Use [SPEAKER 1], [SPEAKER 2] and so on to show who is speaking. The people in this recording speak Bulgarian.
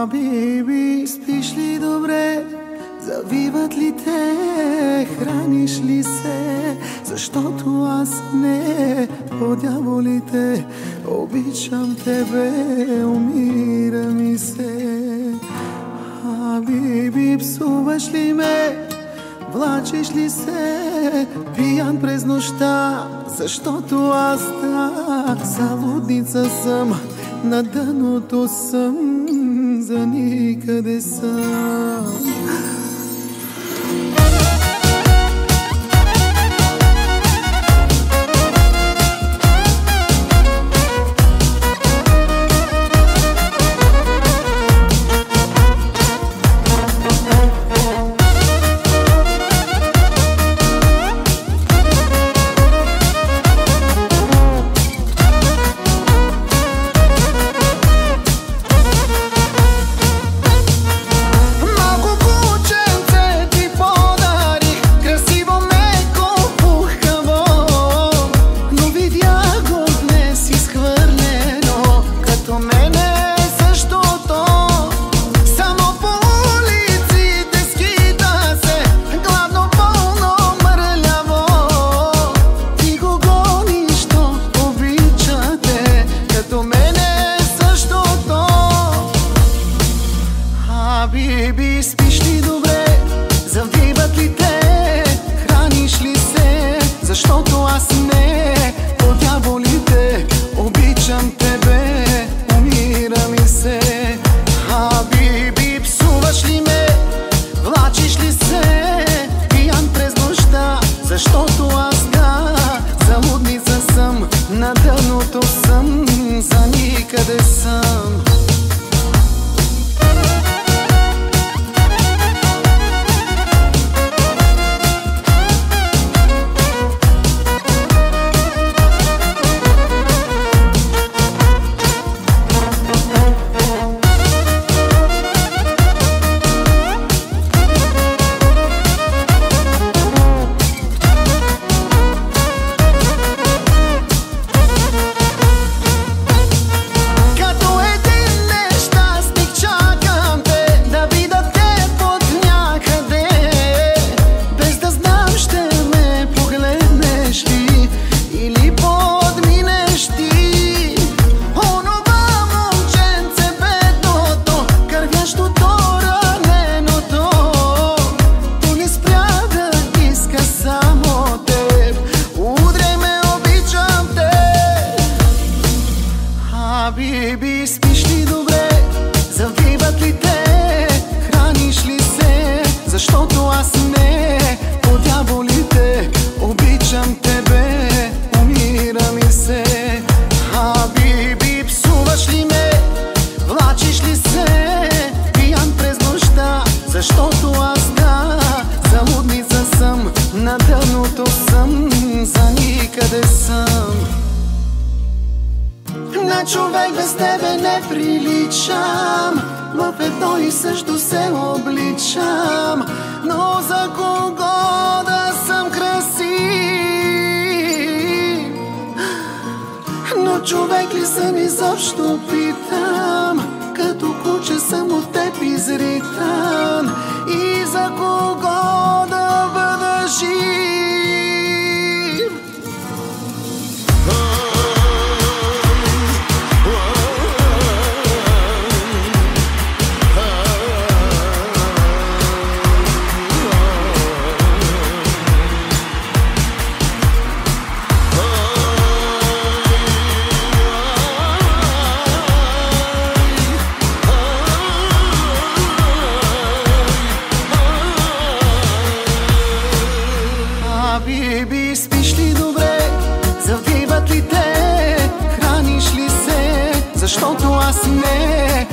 [SPEAKER 1] Хабиби, спиш ли добре? Завиват ли те? Храниш ли се? Защото аз не, по дяволите, обичам тебе, умира ми се. Хабиби, псуваш ли ме? Влачиш ли се пиян през нощта? Защото аз так залудница съм, на дъното съм, за никъде съм. Хабиби, спиш ли добре? Завиват ли те? Храниш ли се? Защото аз не, по дяволите, обичам тебе, умира ми се. Хабиби, псуваш ли ме? Влачиш ли се пиян през нощта? Защото аз да, залудница съм, на дъното съм, за никъде съм. Хабиби, спиш ли добре? Завиват ли те? Храниш ли се? Защото аз не, по дяволите, обичам тебе, умира ми се. Хабиби, псуваш ли ме? Влачиш ли се пиян през нощта? Защото аз да, залудница съм, на дъното съм, за никъде съм. На човек без тебе не приличам, в едно и също се обличам, но за кого да съм красив? Но човек ли съм изобщо, питам, като куче съм от теб изритан, и за кого да бъда жив? Хабиби, спиш ли добре? Завиват ли те? Храниш ли се? Защото аз не,